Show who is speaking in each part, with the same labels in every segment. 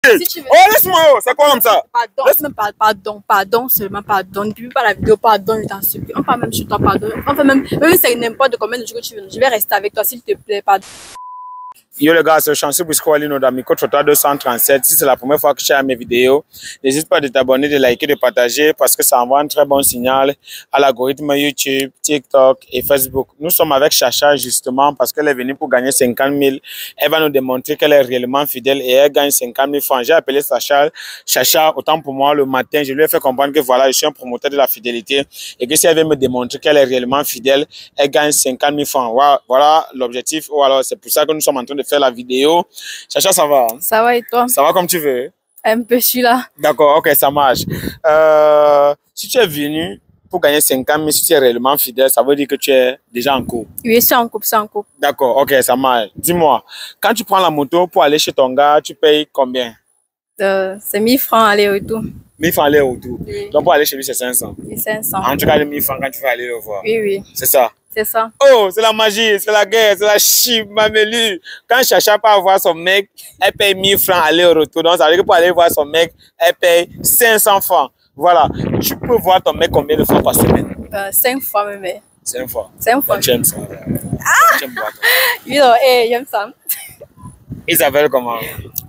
Speaker 1: Si tu veux...
Speaker 2: Oh, laisse-moi, c'est quoi comme ça?
Speaker 1: Pardon, seulement pardon. Ne publie pas la vidéo, pardon, je t'en supplie. On parle même sur toi, pardon. Enfin, même c'est n'importe combien de jours que tu veux. Je vais rester avec toi, s'il te plaît, pardon.
Speaker 2: Yo les gars, c'est Chanceux Bisqualino d'Amico Trottoir 237. Si c'est la première fois que tu as mes vidéos, n'hésite pas de t'abonner, de liker, de partager parce que ça envoie un très bon signal à l'algorithme YouTube, TikTok et Facebook. Nous sommes avec Chacha justement parce qu'elle est venue pour gagner 50 000. Elle va nous démontrer qu'elle est réellement fidèle et elle gagne 50 000 francs. J'ai appelé Chacha, autant pour moi le matin. Je lui ai fait comprendre que voilà, je suis un promoteur de la fidélité et que si elle veut me démontrer qu'elle est réellement fidèle, elle gagne 50 000 francs. Voilà l'objectif. Ou alors c'est pour ça que nous sommes en train de faire la vidéo. Chacha, ça va?
Speaker 1: Ça va et toi?
Speaker 2: Ça va comme tu veux?
Speaker 1: Un peu, je suis là.
Speaker 2: D'accord, ok, ça marche. Si tu es venu pour gagner 50 000, si tu es réellement fidèle, ça veut dire que tu es déjà en couple.
Speaker 1: Oui, je suis en couple,
Speaker 2: D'accord, ok, ça marche. Dis-moi, quand tu prends la moto pour aller chez ton gars, tu payes combien?
Speaker 1: C'est 1000 francs aller-retour.
Speaker 2: 1000 francs aller-retour.
Speaker 1: Oui.
Speaker 2: Donc pour aller chez lui, c'est 500.
Speaker 1: Oui, 500.
Speaker 2: En tout cas, les 1000 francs quand tu vas aller le voir.
Speaker 1: Oui, oui.
Speaker 2: C'est ça?
Speaker 1: C'est ça.
Speaker 2: Oh, c'est la magie, c'est la guerre, c'est la chip, mamelu. Quand Chacha part voir son mec, elle paye 1000 francs aller-retour. Donc ça veut dire que pour aller voir son mec, elle paye 500 francs. Voilà. Tu peux voir ton mec combien de fois par semaine?
Speaker 1: 5 fois même.
Speaker 2: 5 fois.
Speaker 1: 5 fois.
Speaker 2: J'aime ça.
Speaker 1: Ah!
Speaker 2: J'aime voir toi.
Speaker 1: Oui, non, j'aime ça.
Speaker 2: Il s'appelle comment?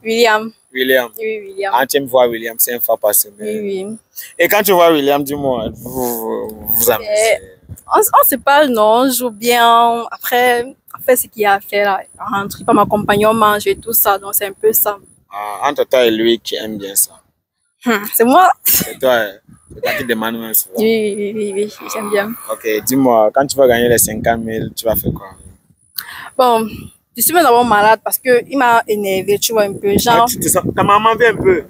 Speaker 1: William.
Speaker 2: William.
Speaker 1: Oui, William.
Speaker 2: Ah, tu aimes voir William 5 fois par semaine.
Speaker 1: Oui, oui.
Speaker 2: Et quand tu vois William, dis-moi, vous amusez?
Speaker 1: On se parle, non, on joue bien. Après, on fait ce qu'il y a à faire là. On rentre, pas m'accompagner, on mange et tout ça. Donc, c'est un peu ça.
Speaker 2: Ah, entre toi et lui qui aime bien ça.
Speaker 1: C'est moi.
Speaker 2: C'est toi, c'est toi qui demande même souvent.
Speaker 1: Oui, j'aime bien.
Speaker 2: Ok, dis-moi, quand tu vas gagner les 50 000, tu vas faire quoi?
Speaker 1: Bon, je suis même d'abord malade parce qu'il m'a énervé, tu vois, un peu. Genre,
Speaker 2: Ta maman vient un peu.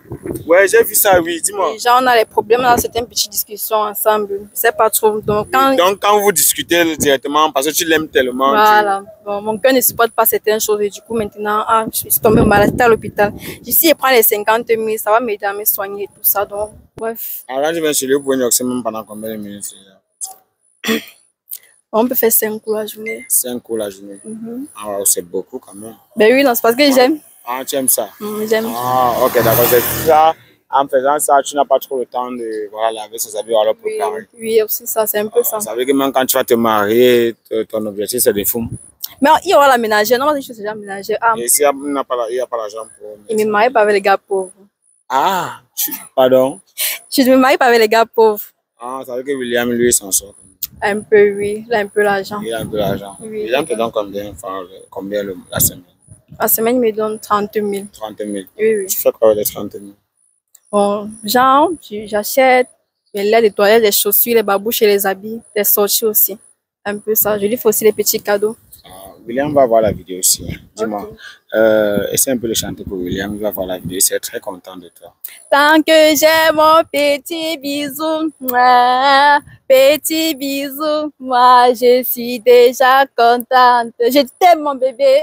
Speaker 2: Ouais, j'ai vu ça, oui, dis-moi.
Speaker 1: Genre, on a des problèmes dans certaines petites discussions ensemble. C'est pas trop. Donc,
Speaker 2: quand vous discutez directement, parce que tu l'aimes tellement.
Speaker 1: Voilà. Bon, mon cœur ne supporte pas certaines choses et du coup, maintenant, je suis tombée malade à l'hôpital. D'ici, je prends les 50 000, ça va m'aider à me soigner et tout ça. Donc, bref.
Speaker 2: Alors, je viens chez lui pour une oxymore pendant combien de minutes?
Speaker 1: On peut faire 5 coups la journée.
Speaker 2: 5 coups la journée. Ah, c'est beaucoup quand même.
Speaker 1: Ben oui, non, c'est parce que j'aime.
Speaker 2: Ah, tu aimes ça?
Speaker 1: J'aime.
Speaker 2: Ah, ok, d'accord. C'est ça. En faisant ça, tu n'as pas trop le temps de voilà, laver ses habits alors préparer.
Speaker 1: Oui, aussi ça, c'est un peu ça.
Speaker 2: Ça veut dire que même quand tu vas te marier, ton objectif c'est de fou.
Speaker 1: Mais il y aura la ménagère. Non, je suis déjà ménagère.
Speaker 2: Et s'il n'y a pas l'argent pour.
Speaker 1: Il me marie pas avec les gars pauvres.
Speaker 2: Ah, pardon?
Speaker 1: Je me marie pas avec les gars pauvres.
Speaker 2: Ah, ça veut dire que William, lui, s'en sort.
Speaker 1: Un peu, oui. Il a un peu l'argent.
Speaker 2: Il a un peu l'argent.
Speaker 1: Oui.
Speaker 2: William te donne combien la semaine?
Speaker 1: La semaine, il me donne 30 000.
Speaker 2: 30 000?
Speaker 1: Oui.
Speaker 2: Tu fais quoi avec les 30 000?
Speaker 1: Bon, genre, j'achète les laits des toilettes, les chaussures, les babouches et les habits, les sorties aussi. Un peu ça. Je lui fais aussi les petits cadeaux.
Speaker 2: William va voir la vidéo aussi. Dis-moi,
Speaker 1: Okay.
Speaker 2: essaie un peu de chanter pour William. Il va voir la vidéo. Il est très content de toi.
Speaker 1: Tant que j'ai mon petit bisou, petit bisou, moi je suis déjà contente. Je t'aime mon bébé.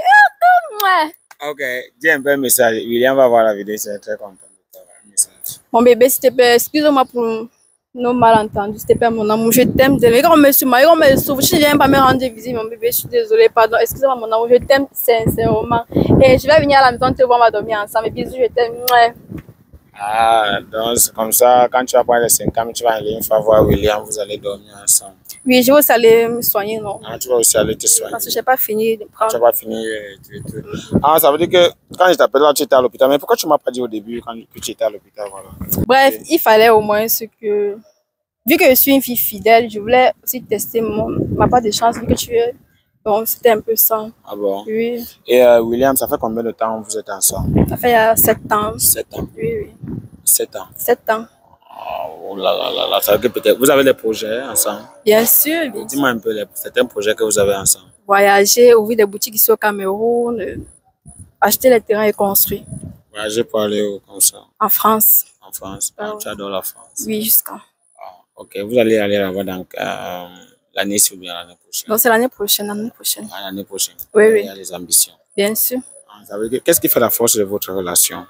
Speaker 2: Ok, dis un peu un message. William va voir la vidéo. Il est très content de toi. Un message.
Speaker 1: Mon bébé, s'il te plaît, excuse-moi pour nos malentendus, s'il te plaît, mon amour, je t'aime. Quand on me souffre, je ne viens pas me rendre visite, mon bébé, je suis désolée, pardon. Excuse-moi, mon amour, je t'aime sincèrement. Et je vais venir à la maison te voir, on va dormir ensemble. Bisous, je t'aime.
Speaker 2: Ah, donc c'est comme ça, quand tu vas prendre les 5 ans, tu vas aller une fois voir William, vous allez dormir ensemble.
Speaker 1: Oui, je vais aussi aller me soigner, non?
Speaker 2: Ah, tu vas aussi aller te soigner.
Speaker 1: Parce que je n'ai pas fini de prendre.
Speaker 2: Tu n'as pas fini tout. Ah, ça veut dire que quand je t'appelle là, tu étais à l'hôpital. Mais pourquoi tu ne m'as pas dit au début que tu étais à l'hôpital, voilà.
Speaker 1: Bref, il fallait au moins ce que... Vu que je suis une fille fidèle, je voulais aussi tester ma part de chance, vu que tu es... Donc, c'était un peu ça.
Speaker 2: Ah bon?
Speaker 1: Oui.
Speaker 2: Et William, ça fait combien de temps que vous êtes ensemble?
Speaker 1: Ça fait il y a 7 ans.
Speaker 2: 7 ans?
Speaker 1: Oui.
Speaker 2: 7 ans?
Speaker 1: 7 ans.
Speaker 2: Oh là, ça veut dire que peut-être vous avez des projets ensemble?
Speaker 1: Bien sûr.
Speaker 2: Dis-moi un peu certains projets que vous avez ensemble.
Speaker 1: Voyager, ouvrir des boutiques ici au Cameroun, acheter les terrains et construire.
Speaker 2: Voyager pour aller où comme ça?
Speaker 1: En France.
Speaker 2: En France? Ah, tu adores la France?
Speaker 1: Oui, jusqu'à.
Speaker 2: Ah, ok, vous allez aller là-bas dans l'année ou bien l'année prochaine?
Speaker 1: Non, c'est l'année prochaine, l'année prochaine.
Speaker 2: Ah, l'année prochaine?
Speaker 1: Oui.
Speaker 2: Il y a des ambitions.
Speaker 1: Bien sûr.
Speaker 2: Ah, qu'est-ce qui fait la force de votre relation?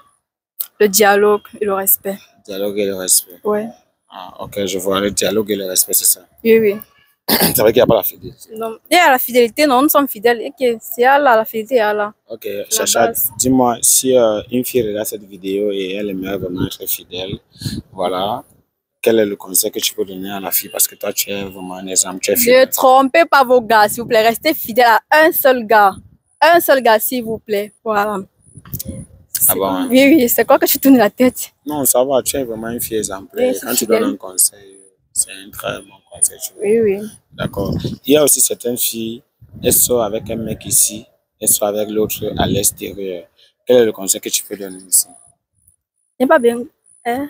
Speaker 1: Le dialogue et le respect.
Speaker 2: Le dialogue et le respect?
Speaker 1: Oui.
Speaker 2: Ah, ok, je vois. Le dialogue et le respect, c'est ça?
Speaker 1: Oui.
Speaker 2: C'est vrai qu'il n'y a pas la fidélité.
Speaker 1: Non, il y a la fidélité, non, nous sommes fidèles. Ok, c'est Allah, la fidélité est Allah.
Speaker 2: Ok,
Speaker 1: La
Speaker 2: Chacha,
Speaker 1: base.
Speaker 2: dis-moi, si une fille regarde cette vidéo et elle aimerait vraiment être fidèle, voilà, quel est le conseil que tu peux donner à la fille? Parce que toi, tu es vraiment un exemple, tu es
Speaker 1: Ne
Speaker 2: fidèle.
Speaker 1: trompez pas vos gars, s'il vous plaît. Restez fidèle à un seul gars. Un seul gars, s'il vous plaît. Voilà.
Speaker 2: Ah bon? Hein?
Speaker 1: Oui, oui, c'est quoi que tu tournes la tête?
Speaker 2: Non, ça va, tu es vraiment une fille exemplaire.
Speaker 1: Oui,
Speaker 2: Quand tu
Speaker 1: fidèle.
Speaker 2: donnes un conseil, c'est un très bon conseil. Tu vois.
Speaker 1: Oui, oui.
Speaker 2: D'accord. Il y a aussi certaines filles, elles sortent avec un mec ici, elles sortent avec l'autre à l'extérieur. Quel est le conseil que tu peux donner ici?
Speaker 1: C'est pas bien. Hein?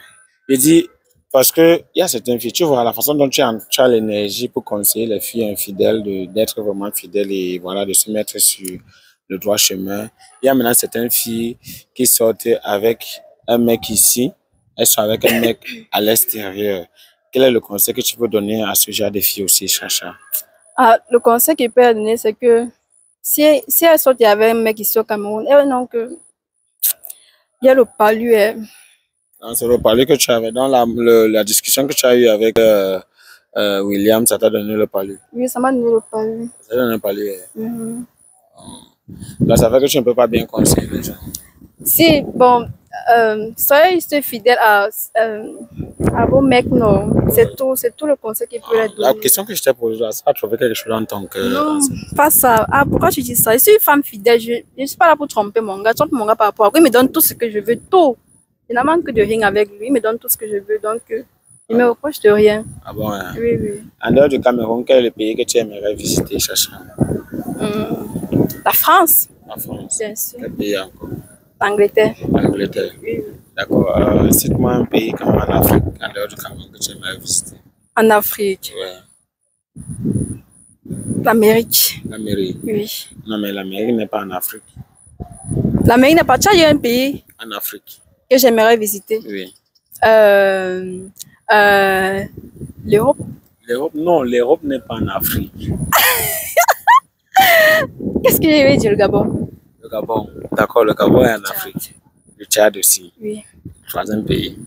Speaker 2: Je dis, parce que il y a certaines filles, tu vois, la façon dont tu as l'énergie pour conseiller les filles infidèles d'être vraiment fidèles et voilà, de se mettre sur le droit chemin. Il y a maintenant certaines filles qui sortent avec un mec ici, elles sont avec un mec à l'extérieur. Quel est le conseil que tu peux donner à ce genre de filles aussi, Chacha?
Speaker 1: Ah, le conseil qu'il peut donner, c'est que si elle sort avec un mec ici au Cameroun, elle non que il y a le palu.
Speaker 2: Dans ce reparler que tu avais, dans la discussion que tu as eue avec William, ça t'a donné le palu.
Speaker 1: Oui, ça m'a donné le palu.
Speaker 2: Ça t'a donné le palu.
Speaker 1: Mhm.
Speaker 2: Là, ça fait que tu ne peux pas bien conseiller les gens.
Speaker 1: Si, bon, soyez juste fidèle à vos mecs, non. C'est tout le conseil qu'il peut leur
Speaker 2: La
Speaker 1: donner.
Speaker 2: question que je t'ai posée là, ça a trouvé quelque chose dans ton cœur.
Speaker 1: Non, pas ça. Ah, pourquoi tu dis ça? Je suis une femme fidèle. Je ne suis pas là pour tromper mon gars. Trompe mon gars par rapport à quoi? Il me donne tout ce que je veux, tout. Je n'en manque de rien avec lui. Il me donne tout ce que je veux. Donc, il me reproche de rien.
Speaker 2: Ah bon, hein?
Speaker 1: Oui, oui.
Speaker 2: En dehors du Cameroun, quel est le pays que tu aimerais visiter, Chacha?
Speaker 1: La France,
Speaker 2: La France.
Speaker 1: bien sûr.
Speaker 2: Quel pays encore?
Speaker 1: L'Angleterre.
Speaker 2: L'Angleterre.
Speaker 1: Oui, oui.
Speaker 2: D'accord. Cite-moi un pays comme en Afrique, en dehors du Cameroun, que tu aimerais visiter.
Speaker 1: En Afrique.
Speaker 2: Ouais.
Speaker 1: L'Amérique.
Speaker 2: L'Amérique.
Speaker 1: Oui.
Speaker 2: Non, mais l'Amérique n'est pas en Afrique.
Speaker 1: L'Amérique n'est pas. Tu as dit un pays
Speaker 2: En Afrique.
Speaker 1: que j'aimerais visiter.
Speaker 2: Oui.
Speaker 1: Euh, L'Europe.
Speaker 2: L'Europe, non, l'Europe n'est pas en Afrique.
Speaker 1: Qu'est-ce que je vais dire, le Gabon?
Speaker 2: Le Gabon. D'accord, le Gabon est en
Speaker 1: Tchad.
Speaker 2: Afrique. Le Tchad aussi.
Speaker 1: Oui.
Speaker 2: Troisième pays.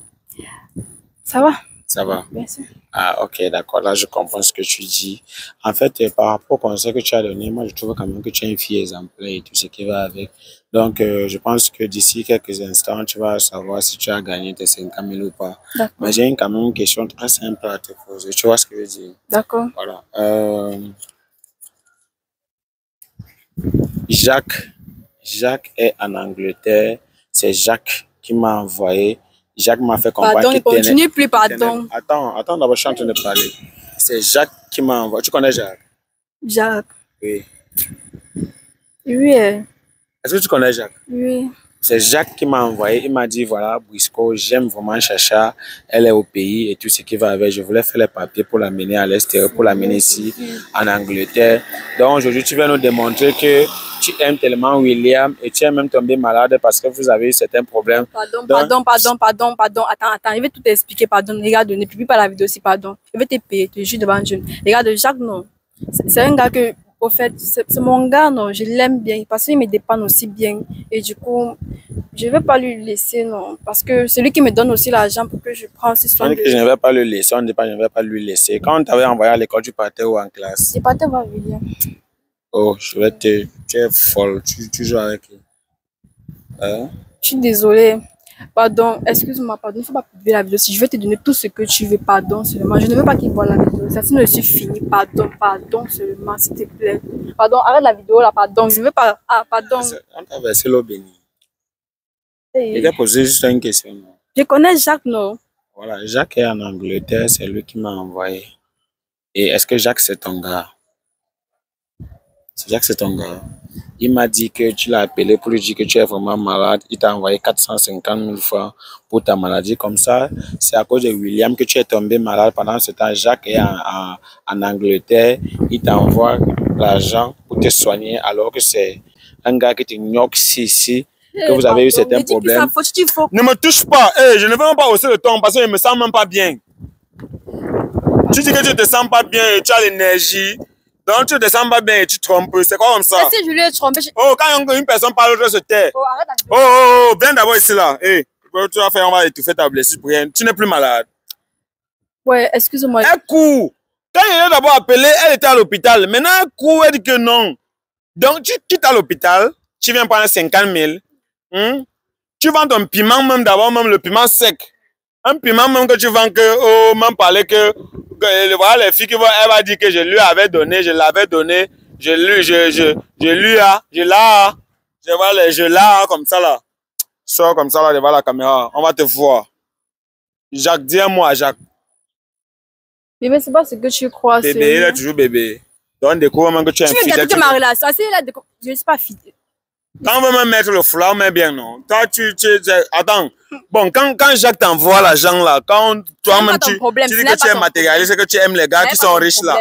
Speaker 1: Ça va?
Speaker 2: Ça va.
Speaker 1: Bien sûr.
Speaker 2: Ah, ok, d'accord. Là, je comprends ce que tu dis. En fait, par rapport au conseil que tu as donné, moi, je trouve quand même que tu es une fille exemplaire et tout ce qui va avec. Donc, je pense que d'ici quelques instants, tu vas savoir si tu as gagné tes 50 000 ou pas.
Speaker 1: D'accord.
Speaker 2: Mais j'ai quand même une question très simple à te poser. Tu vois ce que je veux dire?
Speaker 1: D'accord.
Speaker 2: Voilà. Jacques est en Angleterre. C'est Jacques qui m'a envoyé. Jacques m'a fait comprendre
Speaker 1: Pardon, ne
Speaker 2: qu'il tenait-
Speaker 1: continue plus, pardon.
Speaker 2: Attends, d'abord, je suis en train de parler. C'est Jacques qui m'a envoyé. Tu connais Jacques?
Speaker 1: Jacques.
Speaker 2: Oui.
Speaker 1: Oui,
Speaker 2: Est-ce que tu connais Jacques?
Speaker 1: oui.
Speaker 2: C'est Jacques qui m'a envoyé. Il m'a dit, voilà, Brisco, j'aime vraiment Chacha. Elle est au pays et tout ce qui va avec. Je voulais faire les papiers pour l'amener à l'extérieur, pour l'amener ici, en Angleterre. Donc, aujourd'hui, tu viens nous démontrer que tu aimes tellement William et tu es même tombé malade parce que vous avez eu certains problèmes.
Speaker 1: Pardon,
Speaker 2: Donc,
Speaker 1: pardon. Attends, je vais tout expliquer, pardon. Regarde, ne publie pas la vidéo aussi, pardon. Je vais te payer, te jure devant Dieu. Regarde, Jacques, non. C'est un gars que, au fait, c'est mon gars, non. Je l'aime bien parce qu'il me dépanne aussi bien. Et du coup, je ne vais pas lui laisser, non. Parce que c'est lui qui me donne aussi l'argent pour que je prenne aussi soin
Speaker 2: on
Speaker 1: de
Speaker 2: dit que je ne vais pas le laisser, on ne dit pas que je ne vais pas lui laisser. Quand on t'avait envoyé à l'école, tu partais où en classe?
Speaker 1: Je partais voir William.
Speaker 2: Oh, tu es folle, tu joues avec lui. Hein?
Speaker 1: Je suis désolée. Pardon, excuse-moi, pardon. Il ne faut pas publier la vidéo. Si je vais te donner tout ce que tu veux, pardon seulement. Je ne veux pas qu'il voit la vidéo. Ça ne suis fini. Pardon seulement, s'il te plaît. Pardon, arrête la vidéo là, pardon. Je ne veux pas. Ah, pardon.
Speaker 2: On t'a versé l'eau bénie.
Speaker 1: Hey.
Speaker 2: Il t'a posé juste une question. Non?
Speaker 1: Je connais Jacques, non?
Speaker 2: Voilà, Jacques est en Angleterre, c'est lui qui m'a envoyé. Et est-ce que Jacques, c'est ton gars? Jacques, c'est ton gars. Il m'a dit que tu l'as appelé pour lui dire que tu es vraiment malade. Il t'a envoyé 450 000 francs pour ta maladie. Comme ça, c'est à cause de William que tu es tombé malade. Pendant ce temps, Jacques est en Angleterre. Il t'envoie l'argent pour te soigner alors que c'est un gars qui t'ignore ici, que vous avez eu certains problèmes. Ne me touche pas. Hey, je ne veux même pas hausser le ton parce que je ne me sens même pas bien. Tu dis que tu ne te sens pas bien et tu as l'énergie. Donc tu ne te sens pas bien et tu trompes. C'est quoi comme ça?
Speaker 1: Si je lui ai trompé.
Speaker 2: Oh, quand une personne parle, l'autre se tait.
Speaker 1: Oh, arrête la vidéo.
Speaker 2: Oh, viens d'abord ici là. Hey, tu vas faire, on va étouffer ta blessure pour rien. Tu n'es plus malade.
Speaker 1: Ouais, excuse-moi.
Speaker 2: Un coup. Quand il est d'abord appelé, elle était à l'hôpital. Maintenant, elle court, elle dit que non. Donc, tu quittes à l'hôpital, tu viens prendre 50 000. Tu vends ton piment, même d'abord, même le piment sec. Un piment, même que tu vends, que, même parler que voilà, les filles qui vont, elle va dire que je lui avais donné, je l'avais donné, je l'ai, comme ça là. Sors comme ça là devant la caméra, on va te voir. Jacques, dis un mot à Jacques.
Speaker 1: Bébé, c'est pas ce que tu crois.
Speaker 2: Bébé, il est toujours bébé. Donc, découvre même que tu es
Speaker 1: un fidèle. Tu veux ma relation. Je ne suis pas fidèle.
Speaker 2: Quand on veut même mettre le foulard, on met bien, non? Toi, attends. Bon, quand Jacques t'envoie l'argent là, quand toi-même tu dis que tu es matérialiste, que tu aimes les gars qui sont riches là.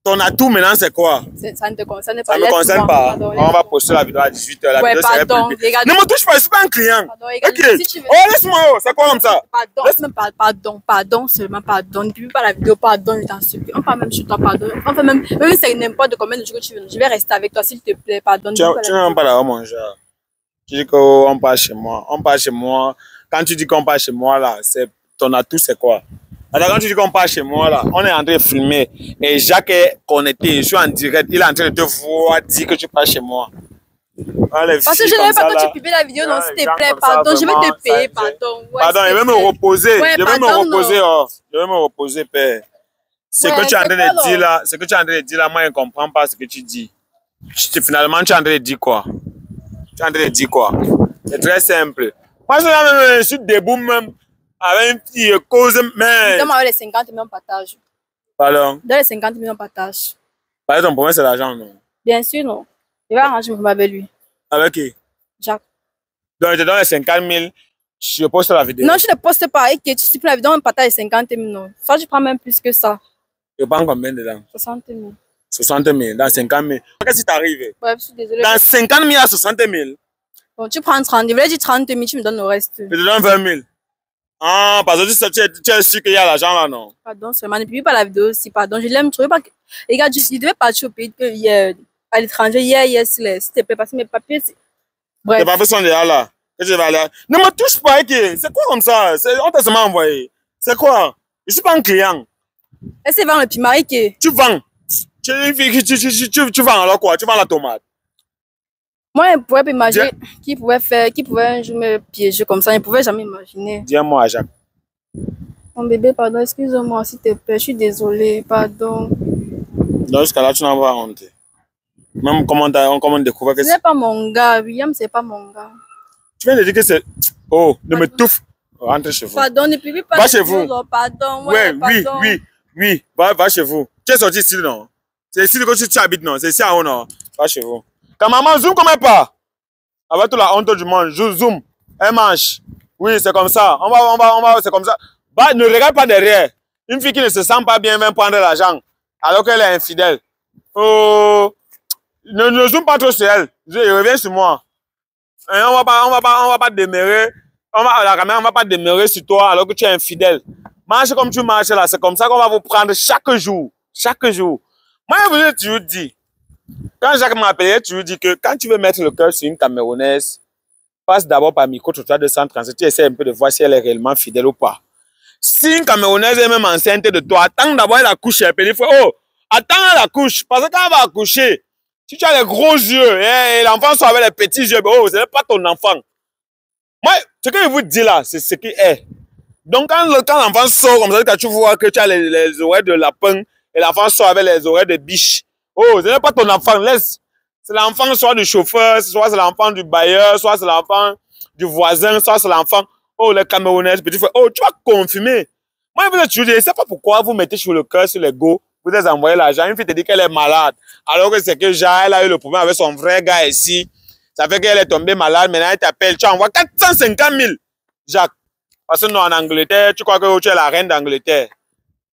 Speaker 2: Ton atout maintenant, c'est quoi?
Speaker 1: Ça ne te concerne pas.
Speaker 2: Ça ne me concerne pas. On va poster la vidéo à 18h. La vidéo serait publiée. Ne me touche pas, je ne suis pas un client. Ok. Oh, laisse-moi, c'est quoi comme ça?
Speaker 1: Pardon, seulement pardon. Ne publie pas la vidéo, pardon, je t'en supplie. On parle même sur toi, pardon. On fait même c'est n'importe combien de jours que tu veux. Je vais rester avec toi, s'il te plaît, pardon.
Speaker 2: Tu n'es même pas là, mon genre. Tu dis qu'on part chez moi. On part chez moi. Quand tu dis qu'on part chez moi, là, c'est ton atout, c'est quoi? Alors, quand tu dis qu'on part chez moi, là, on est en train de filmer. Et Jacques est connecté. Je suis en direct. Il est en train de te voir dire que tu pars chez moi.
Speaker 1: Parce que je n'aime pas que tu publies la vidéo, non, s'il te plaît, pardon. Je vais te payer, pardon.
Speaker 2: Pardon, je vais me reposer. Je vais me reposer, oh. Je vais me reposer, père. Ce que tu es en train de dire là, moi, je ne comprends pas ce que tu dis. Finalement, tu es en train de dire quoi? Tu es en train de dire quoi? C'est très simple. Moi, je suis debout même. Avec une fille, cause, mais...
Speaker 1: Donne-moi les 50 millions partage.
Speaker 2: Pardon?
Speaker 1: Donne les 50 millions partage.
Speaker 2: Par exemple, ton problème, c'est l'argent, non?
Speaker 1: Bien sûr, non. Il va arranger mon problème avec lui.
Speaker 2: Avec qui?
Speaker 1: Jacques.
Speaker 2: Donc, je te donne les 50 000, je poste la vidéo.
Speaker 1: Non, je ne poste pas. Et que tu supprimes la vidéo, on partage les 50 000, non. Soit tu prends même plus que ça.
Speaker 2: Je prends combien dedans?
Speaker 1: 60 000.
Speaker 2: 60 000, dans 50 000. Qu'est-ce qui t'arrive?
Speaker 1: Ouais, je suis désolée.
Speaker 2: Dans 50 000 à 60 000?
Speaker 1: Bon, tu prends 30 000. Je voulais dire 30 000, tu me donnes le reste.
Speaker 2: Je te donne 20 000. Ah, parce que tu es sûr qu'il y a l'argent là, non?
Speaker 1: Pardon, seulement ne publie pas la vidéo aussi, pardon. Je l'aime, je trouvais pas que... Les gars, il devait partir au pays à l'étranger hier, s'il te plaît, parce que mes papiers, c'est...
Speaker 2: Bref. Les papiers sont déjà là. Que je vais aller. Ne me touche pas, c'est quoi comme ça? On t'a seulement envoyé. C'est quoi? Je suis pas un client.
Speaker 1: Est-ce que tu vends le pimari que...
Speaker 2: Tu vends. Tu vends alors quoi? Tu vends la tomate.
Speaker 1: Moi, je ne pouvais pas imaginer qui pouvait un jour me piéger comme ça. Je ne pouvais jamais imaginer.
Speaker 2: Dis un mot à Jacques.
Speaker 1: Mon bébé, pardon, excuse-moi, s'il te plaît, je suis désolée, pardon.
Speaker 2: Donc, jusqu'à là, tu n'en vas pas honte. Même comment on découvre que
Speaker 1: c'est... Ce n'est pas mon gars, William, c'est pas mon gars.
Speaker 2: Tu viens de dire que c'est... Oh, ne me touffe. Rentre chez vous.
Speaker 1: Pardon, ne publie pas.
Speaker 2: Va chez vous.
Speaker 1: Pardon,
Speaker 2: oui. Va chez vous. Tu es sorti ici, non? C'est ici que tu habites, non? C'est ici à haut, non? Va chez vous. Ta maman zoom comme elle part. Avec toute la honte du monde, zoom. Elle mange. Oui, c'est comme ça. On va, c'est comme ça. Bah, ne regarde pas derrière. Une fille qui ne se sent pas bien vient prendre l'argent, alors qu'elle est infidèle. Oh, ne zoom pas trop sur elle. Je reviens sur moi. Et on va pas demeurer. La caméra, on va pas demeurer sur toi alors que tu es infidèle. Marche comme tu marches là. C'est comme ça qu'on va vous prendre chaque jour. Chaque jour. Moi, je vous ai toujours dit. Quand Jacques m'a appelé, tu lui dis que quand tu veux mettre le cœur sur une Camerounaise, passe d'abord par micro-trottoir 237, tu essaies un peu de voir si elle est réellement fidèle ou pas. Si une Camerounaise est même enceinte de toi, attends d'abord elle accouche. Il faut, oh, attends elle accouche. Parce que quand elle va accoucher, si tu as les gros yeux et l'enfant soit avec les petits yeux, oh, ce n'est pas ton enfant. Moi, ce que je vous dis là, c'est ce qui est. Donc quand l'enfant sort comme ça, quand tu vois que tu as les oreilles de lapin et l'enfant sort avec les oreilles de biche, oh, ce n'est pas ton enfant, laisse. C'est l'enfant soit du chauffeur, soit c'est l'enfant du bailleur, soit c'est l'enfant du voisin, soit c'est l'enfant, oh, les Camerounais, petit frère, oh, tu vas confirmer. Moi, je vous ai toujours dit, je ne sais pas pourquoi vous mettez sur le cœur, sur l'ego, vous avez envoyé l'argent, une fille te dit qu'elle est malade, alors que c'est que elle a eu le problème avec son vrai gars ici, ça fait qu'elle est tombée malade, maintenant elle t'appelle, tu envoies 450 000, Jacques. Parce que non, en Angleterre, tu crois que tu es la reine d'Angleterre.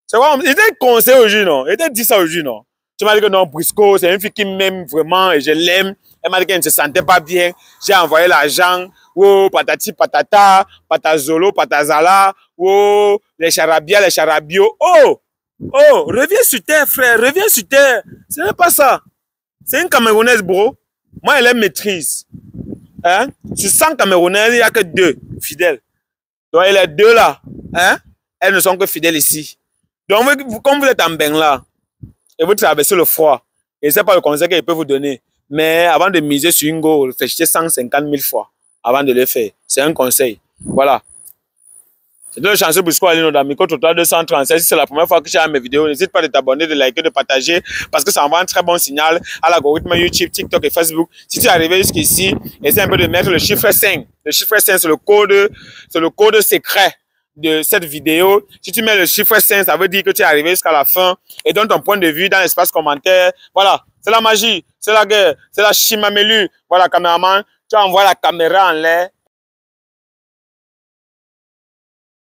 Speaker 2: C'est quoi? Il était conseillé aujourd'hui, non? Il était dit ça aujourd'hui, non? Tu m'as dit que non, Brisco, c'est une fille qui m'aime vraiment et je l'aime. Elle m'a dit qu'elle ne se sentait pas bien. J'ai envoyé l'argent. Oh, patati patata, patazolo, patazala. Oh, les charabia, les charabios. Oh, reviens sur terre, frère, reviens sur terre. Ce n'est pas ça. C'est une Camerounaise, bro. Moi, elle maîtrise. Hein? Sur 100 Camerounaises, il n'y a que 2 fidèles. Donc, les 2 là, hein? Elles ne sont que fidèles ici. Donc, comme vous êtes en bain là, et vous traversez le froid. Et ce n'est pas le conseil qu'il peut vous donner. Mais avant de miser sur une go, réfléchissez 150 000 fois avant de le faire. C'est un conseil. Voilà. C'était le chanceux Bosco Alino dans Micro Trottoir 237. Si c'est la première fois que j'ai mes vidéos, n'hésite pas de t'abonner, de liker, de partager parce que ça envoie un très bon signal à l'algorithme YouTube, TikTok et Facebook. Si tu es arrivé jusqu'ici, essaie un peu de mettre le chiffre 5. Le chiffre 5, c'est le code secret de cette vidéo. Si tu mets le chiffre 5, ça veut dire que tu es arrivé jusqu'à la fin et donne ton point de vue dans l'espace commentaire. Voilà, c'est la magie, c'est la guerre, c'est la chimamelu. Voilà, caméraman, tu envoies la caméra en l'air